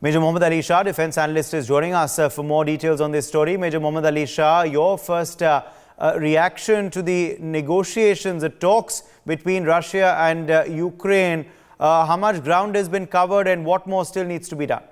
Major Mohammed Ali Shah, defense analyst, is joining us for more details on this story. Major Mohammed Ali Shah, your first reaction to the negotiations, the talks between Russia and Ukraine. How much ground has been covered and what more still needs to be done?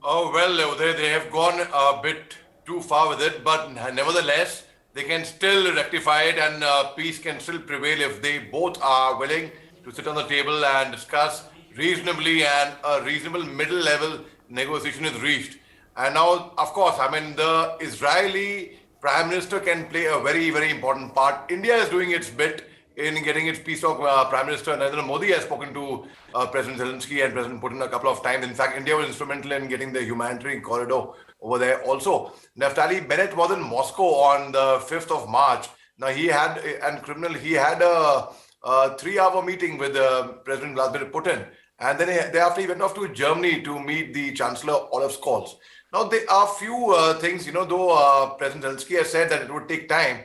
Oh, well, they have gone a bit too far with it, but nevertheless, they can still rectify it and peace can still prevail if they both are willing to sit on the table and discuss reasonably, and a reasonable middle level negotiation is reached. And now, of course, I mean, the Israeli Prime Minister can play a very, very important part. India is doing its bit in getting its peace talk. Prime Minister Narendra Modi has spoken to President Zelensky and President Putin a couple of times. In fact, India was instrumental in getting the humanitarian corridor over there also. Naftali Bennett was in Moscow on the 5th of March. Now, he had a 3-hour meeting with President Vladimir Putin. And then thereafter, he went off to Germany to meet the Chancellor Olaf Scholz. Now, there are few things, though President Zelensky has said that it would take time.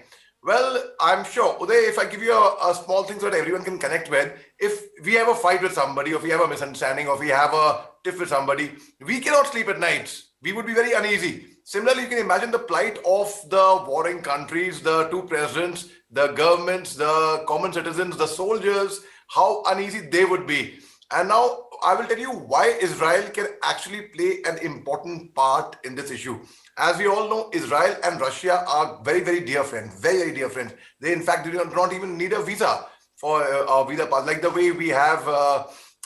Well, I'm sure, Uday, if I give you a small thing so that everyone can connect with, if we have a fight with somebody, or if we have a misunderstanding, or if we have a tiff with somebody, we cannot sleep at nights. We would be very uneasy. Similarly, you can imagine the plight of the warring countries, the two presidents, the governments, the common citizens, the soldiers, how uneasy they would be. And now I will tell you why Israel can actually play an important part in this issue. As we all know, Israel and Russia are very, very dear friends, very, very dear friends. They, in fact, do not even need a visa for a visa pass, like the way we have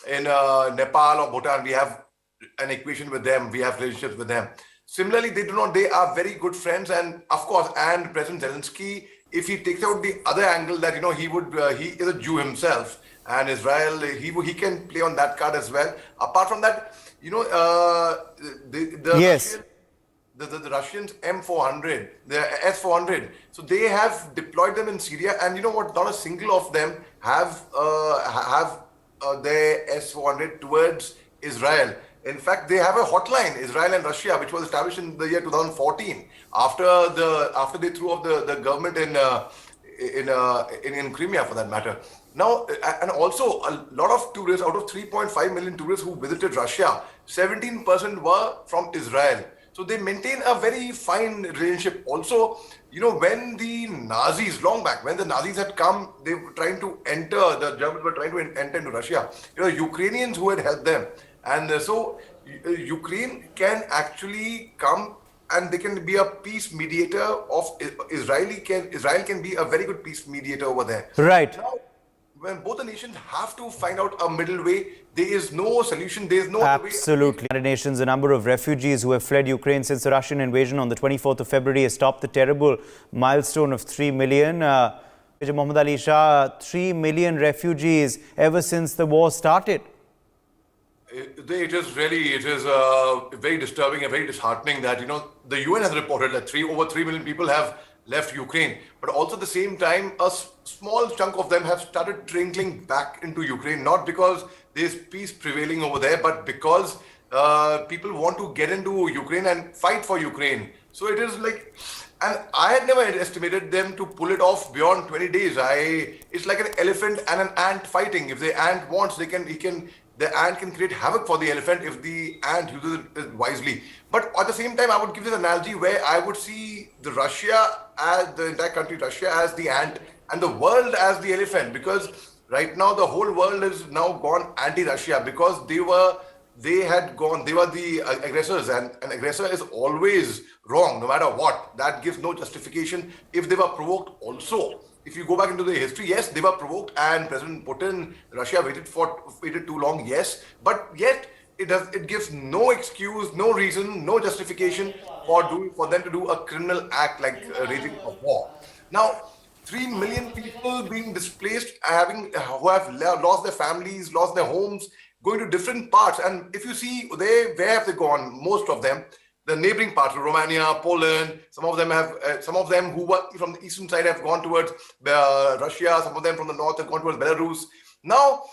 in Nepal or Bhutan. We have an equation with them. We have relationships with them. Similarly, they are very good friends. And of course, and President Zelensky, if he takes out the other angle that, he is a Jew himself, and Israel, he can play on that card as well. Apart from that, Yes. The Russians M400, the S400. So they have deployed them in Syria, and you know what? Not a single of them have their S400 towards Israel. In fact, they have a hotline, Israel and Russia, which was established in the year 2014 after they threw off the government in Crimea, for that matter. Now, and also a lot of tourists, out of 3.5 million tourists who visited Russia, 17% were from Israel. So they maintain a very fine relationship. Also, when the Nazis, long back, when the Nazis had come, they were trying to enter, the Germans were trying to enter into Russia. Ukrainians who had helped them. And so Ukraine can actually come and they can be a peace mediator of Israel can be a very good peace mediator over there. Right. Now, when both the nations have to find out a middle way, there is no solution, there is no Absolutely. United Nations, the number of refugees who have fled Ukraine since the Russian invasion on the 24th of February has topped the terrible milestone of 3 million. Major Mohammed Ali Shah, 3 million refugees ever since the war started. It is very disturbing and very disheartening that, the UN has reported that over 3 million people have left Ukraine, but also at the same time, a small chunk of them have started trickling back into Ukraine, not because there's peace prevailing over there, but because people want to get into Ukraine and fight for Ukraine. So it is like, and I had never estimated them to pull it off beyond 20 days. It's like an elephant and an ant fighting. If the ant wants, the ant can create havoc for the elephant if the ant uses it wisely. But at the same time, I would give this analogy where I would see the entire country, Russia as the ant and the world as the elephant, because right now the whole world is now gone anti-Russia because they were the aggressors, and an aggressor is always wrong no matter what. That gives no justification if they were provoked also. If you go back into the history, yes, they were provoked, and President Putin, Russia waited too long, yes, but yet it gives no excuse, no reason, no justification for them to do a criminal act like raging a war. Now, 3 million people being displaced, who have lost their families, lost their homes, going to different parts, and if you see where have they gone? Most of them. The neighboring parts, Romania, Poland, some of them who were from the eastern side have gone towards Russia, some of them from the north have gone towards Belarus. Now,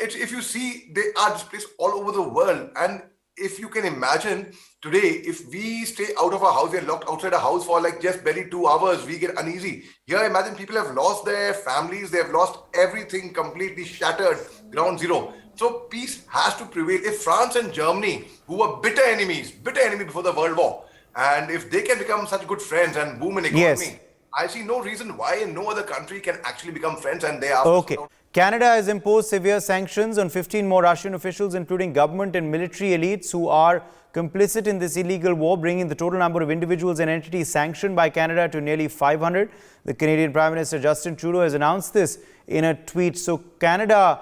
if you see, they are displaced all over the world. And if you can imagine today, if we stay out of our house, we are locked outside a house for like just barely 2 hours, we get uneasy. Here, imagine people have lost their families, they have lost everything, completely shattered, ground zero. So peace has to prevail. If France and Germany, who were bitter enemies before the World War, and if they can become such good friends and boom in Yes. economy, I see no reason why no other country can actually become friends and they are. Okay. Canada has imposed severe sanctions on 15 more Russian officials, including government and military elites who are complicit in this illegal war, bringing the total number of individuals and entities sanctioned by Canada to nearly 500. The Canadian Prime Minister Justin Trudeau has announced this in a tweet. So Canada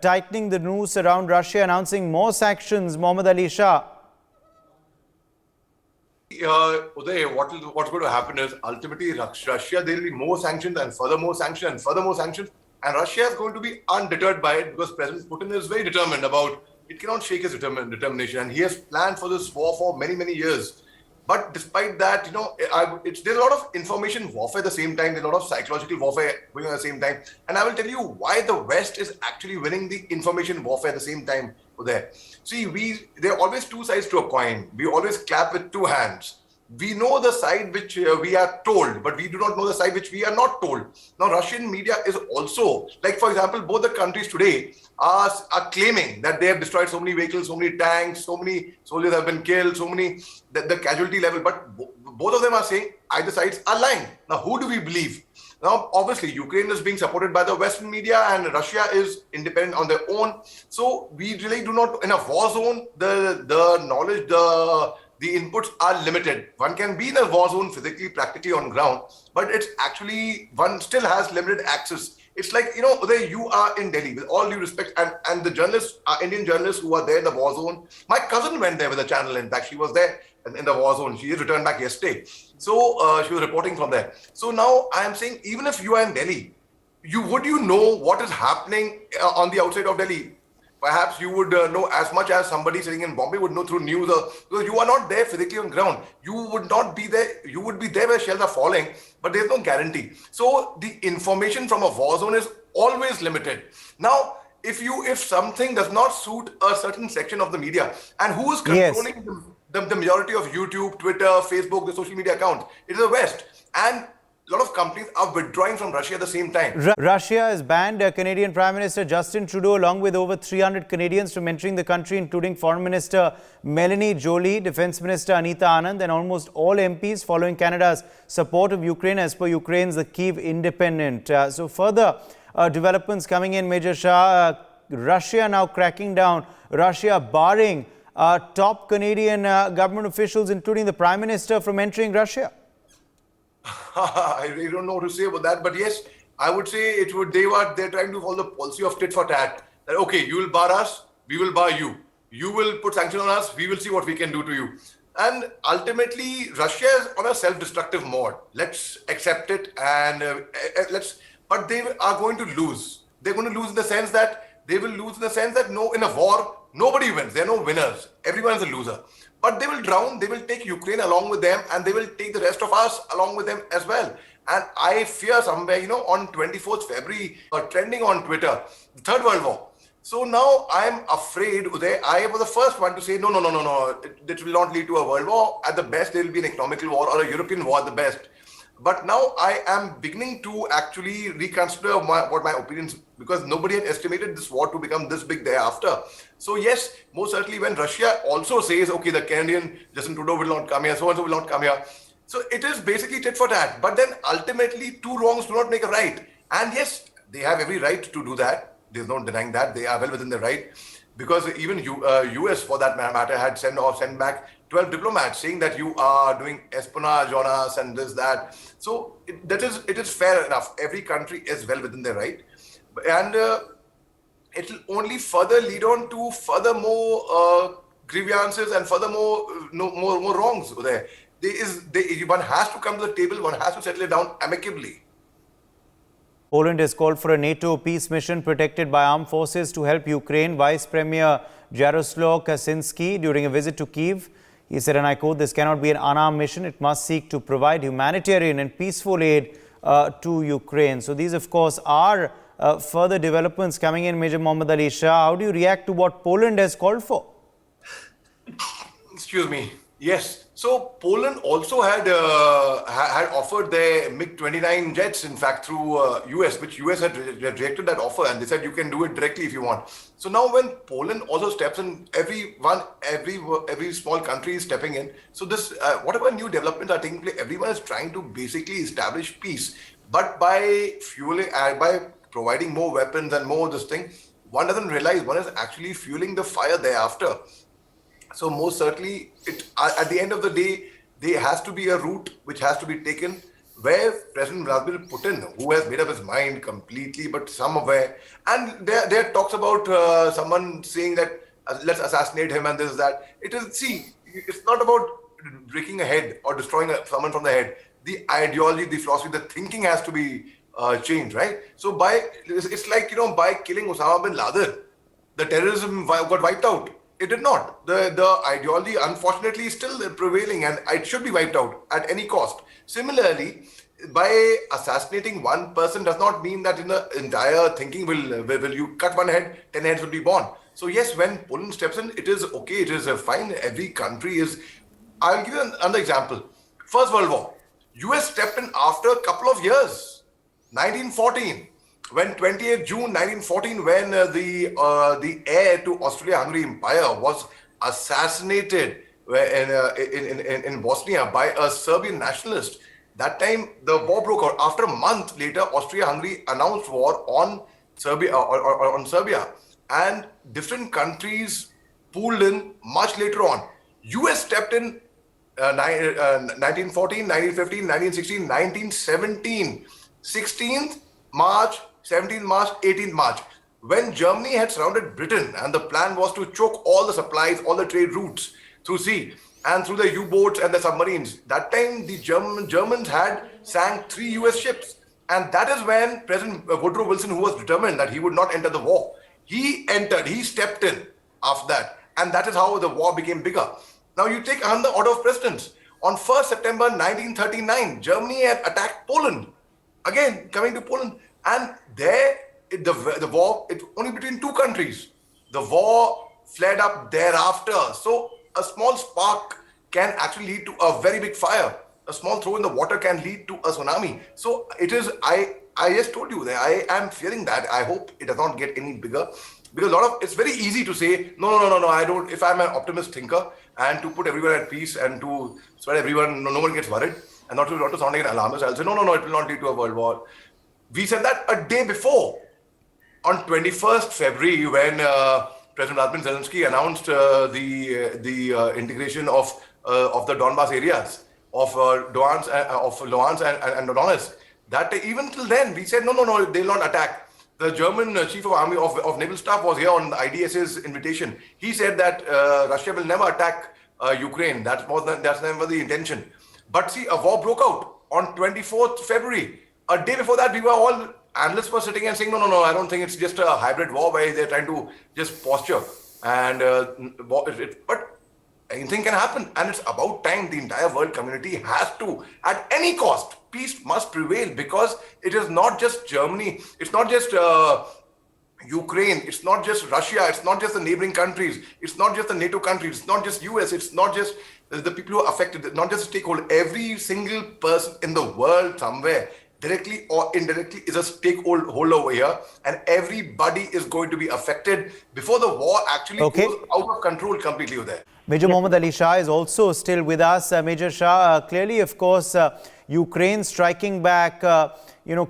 tightening the noose around Russia, announcing more sanctions. Mohommed Ali Shah. Uday, what's going to happen is ultimately Russia, there will be more sanctions and further more sanctions and further more sanctions. And Russia is going to be undeterred by it because President Putin is very determined about it. Cannot shake his determination. And he has planned for this war for many, many years. But despite that, there's a lot of information warfare at the same time. There's a lot of psychological warfare going on at the same time. And I will tell you why the West is actually winning the information warfare at the same time there. See, there are always two sides to a coin. We always clap with two hands. We know the side which we are told, but we do not know the side which we are not told. Now, Russian media is also, like for example, both the countries today are claiming that they have destroyed so many vehicles, so many tanks, so many soldiers have been killed, so many, the casualty level, but both of them are saying either sides are lying. Now, who do we believe? Now, obviously, Ukraine is being supported by the Western media and Russia is independent on their own. So we really do not, in a war zone, the knowledge, the inputs are limited. One can be in a war zone physically, practically on ground, but it's actually, one still has limited access. It's like, Uday, you are in Delhi, with all due respect, and the journalists, Indian journalists who are there in the war zone. My cousin went there with a channel, in fact, she was there in the war zone. She returned back yesterday. So she was reporting from there. So now I am saying, even if you are in Delhi, would you know what is happening on the outside of Delhi? Perhaps you would know as much as somebody sitting in Bombay would know through news, because you are not there physically on ground. You would not be there. You would be there where shells are falling, but there's no guarantee. So the information from a war zone is always limited. Now, if something does not suit a certain section of the media, and who is controlling the majority of YouTube, Twitter, Facebook, the social media accounts, it is the West. And a lot of companies are withdrawing from Russia at the same time. Russia has banned Canadian Prime Minister Justin Trudeau along with over 300 Canadians from entering the country, including Foreign Minister Melanie Joly, Defence Minister Anita Anand and almost all MPs following Canada's support of Ukraine as per Ukraine's The Kyiv Independent. So further developments coming in, Major Shah. Russia now cracking down, Russia barring top Canadian government officials, including the Prime Minister, from entering Russia. I really don't know what to say about that, but yes, I would say they're trying to follow the policy of tit for tat. That okay, you will bar us, we will bar you. You will put sanctions on us, we will see what we can do to you. And ultimately, Russia is on a self-destructive mode. Let's accept it and but they are going to lose. They're going to lose in the sense that in a war, nobody wins. There are no winners. Everyone's a loser. But they will drown, they will take Ukraine along with them, and they will take the rest of us along with them as well. And I fear somewhere, on 24th February, trending on Twitter, the Third World War. So now I'm afraid, Uday, I was the first one to say, no, it will not lead to a world war. At the best, there will be an economical war or a European war at the best. But now I am beginning to actually reconsider what my opinions, because nobody had estimated this war to become this big thereafter. So yes, most certainly when Russia also says, okay, the Canadian Justin Trudeau will not come here, so-and-so will not come here. So it is basically tit for tat. But then ultimately, two wrongs do not make a right. And yes, they have every right to do that. There's no denying that. They are well within their right. Because even US, for that matter, had sent back 12 diplomats saying that you are doing espionage on us and this, that. So it is fair enough. Every country is well within their right. And it will only further lead on to further more grievances and further more wrongs there. One has to come to the table, one has to settle it down amicably. Poland has called for a NATO peace mission protected by armed forces to help Ukraine. Vice Premier Jaroslaw Kaczynski, during a visit to Kyiv, he said, and I quote, "This cannot be an unarmed mission. It must seek to provide humanitarian and peaceful aid to Ukraine." So these, of course, are further developments coming in. Major Mohammed Ali Shah, how do you react to what Poland has called for? Excuse me. Yes. So Poland also had offered their MiG-29 jets, in fact, through US, which US had rejected that offer, and they said you can do it directly if you want. So now, when Poland also steps in, every small country is stepping in. So this, whatever new developments are taking place, everyone is trying to basically establish peace, but by by providing more weapons and more this thing, one doesn't realize one is actually fueling the fire thereafter. So most certainly, at the end of the day, there has to be a route which has to be taken where President Vladimir Putin, who has made up his mind completely, but somewhere, and there are talks about someone saying that let's assassinate him and this that. It is, see, it's not about breaking a head or destroying someone from the head. The ideology, the philosophy, the thinking has to be changed, right? So it's like, by killing Osama bin Laden, the terrorism got wiped out. It did not. The ideology, unfortunately, is still prevailing, and it should be wiped out at any cost. Similarly, by assassinating one person does not mean that in the entire thinking will you cut one head, 10 heads will be born. So yes, when Poland steps in, it is okay. It is fine. Every country is. I'll give you another example. First World War. US stepped in after a couple of years. 1914, when 28th June 1914, when the heir to Austria-Hungary Empire was assassinated in Bosnia by a Serbian nationalist. That time the war broke out. After a month later, Austria-Hungary announced war on Serbia, and different countries pooled in much later on. US stepped in 1914, 1915, 1916, 1917, 16th March, 17th March, 18th March, when Germany had surrounded Britain and the plan was to choke all the supplies, all the trade routes through sea and through the U-boats and the submarines. That time the Germans had sank 3 US ships. And that is when President Woodrow Wilson, who was determined that he would not enter the war, he stepped in after that. And that is how the war became bigger. Now you take another order of precedence. On 1st September 1939, Germany had attacked Poland. Again, coming to Poland, and there the war, it's only between two countries. The war flared up thereafter. So a small spark can actually lead to a very big fire. A small throw in the water can lead to a tsunami. So it is, I just told you that I am fearing that. I hope it does not get any bigger. Because it's very easy to say, no, I don't, if I'm an optimist thinker, and to put everyone at peace and to spread everyone, no one gets worried, and not to sound like an alarmist, I'll say, no, it will not lead to a world war. We said that a day before, on 21st February, when President Vladimir Zelensky announced the integration of the Donbas areas, of Luhansk and Donetsk. That even till then, we said, no, they'll not attack. The German chief of army of naval staff was here on the IDS's invitation. He said that Russia will never attack Ukraine. That's never the intention. But see, a war broke out on 24th February. A day before that, analysts were sitting and saying, no, I don't think it's just a hybrid war where they're trying to just posture. And but anything can happen, and it's about time the entire world community has to, at any cost, peace must prevail, because it is not just Germany, it's not just Ukraine, it's not just Russia, it's not just the neighboring countries, it's not just the NATO countries, it's not just US, it's not just the people who are affected, not just the stakeholder. Every single person in the world somewhere, directly or indirectly, is a stakeholder over here, and everybody is going to be affected before the war actually goes out of control completely over there. Major Mohammed Ali Shah is also still with us. Major Shah, clearly, of course, Ukraine striking back,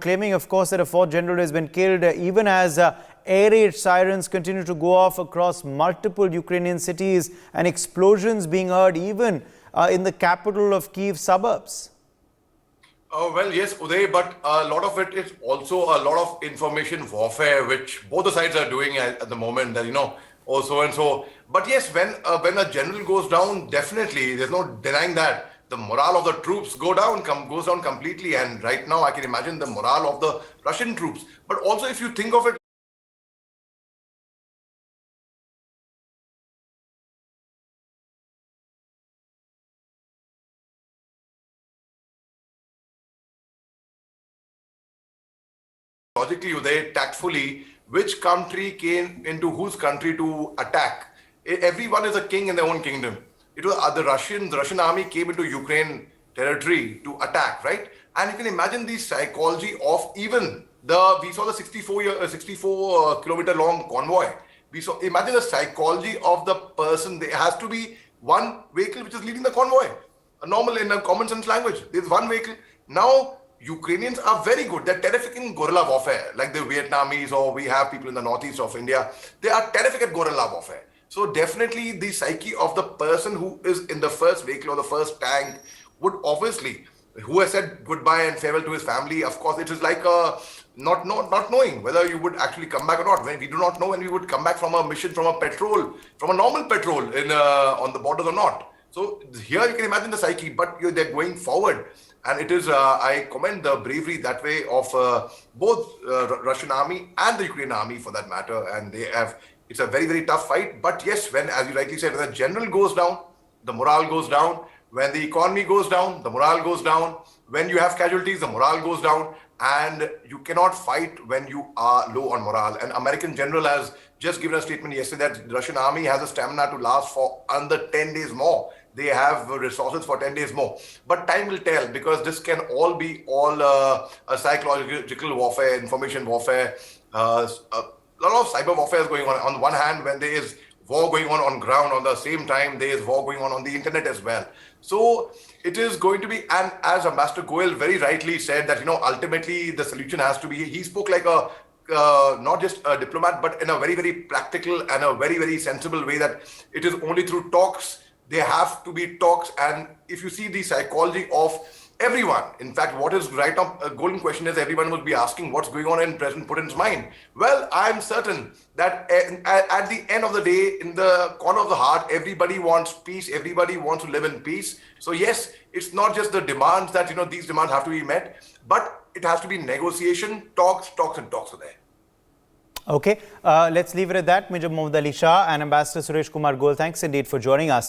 claiming, of course, that a fourth general has been killed, even as air raid sirens continue to go off across multiple Ukrainian cities and explosions being heard even in the capital of Kyiv suburbs. Well, yes, Uday, but a lot of it is also a lot of information warfare, which both the sides are doing at the moment, that, oh, so and so. But yes, when a general goes down, definitely, there's no denying that the morale of the troops goes down completely. And right now, I can imagine the morale of the Russian troops. But also, if you think of it, logically, Uday, tactfully, which country came into whose country to attack. Everyone is a king in their own kingdom. It was the Russian army came into Ukraine territory to attack, right? And you can imagine the psychology of even we saw the 64 kilometer long convoy. We saw, imagine the psychology of the person. There has to be one vehicle which is leading the convoy. A normal, in a common sense language, there's one vehicle. Now, Ukrainians are very good. They're terrific in guerrilla warfare, like the Vietnamese, or we have people in the northeast of India. They are terrific at guerrilla warfare. So definitely the psyche of the person who is in the first vehicle or the first tank would obviously, who has said goodbye and farewell to his family, of course, it is like not knowing whether you would actually come back or not. When we do not know when we would come back from a mission, from a normal patrol on the borders or not. So here you can imagine the psyche, but they're going forward. And it is, I commend the bravery that way of both Russian army and the Ukrainian army for that matter. And it's a very, very tough fight. But yes, when, as you rightly said, when the general goes down, the morale goes down. When the economy goes down, the morale goes down. When you have casualties, the morale goes down. And you cannot fight when you are low on morale. An American general has just given a statement yesterday that the Russian army has a stamina to last for under 10 days more. They have resources for 10 days more. But time will tell, because this can all be a psychological warfare, information warfare. A lot of cyber warfare is going on. On one hand, when there is war going on ground, on the same time, there is war going on the internet as well. So it is going to be, and as Ambassador Goel very rightly said, that, ultimately the solution has to be, he spoke like a, not just a diplomat, but in a very, very practical and a very, very sensible way, that it is only through talks. There have to be talks. And if you see the psychology of everyone, in fact, what is right now, a golden question is, everyone will be asking what's going on in President Putin's mind. Well, I'm certain that at the end of the day, in the corner of the heart, everybody wants peace. Everybody wants to live in peace. So yes, it's not just the demands that, these demands have to be met, but it has to be negotiation, talks are there. Okay, let's leave it at that. Major Mohammed Ali Shah and Ambassador Suresh Kumar Goel, thanks indeed for joining us.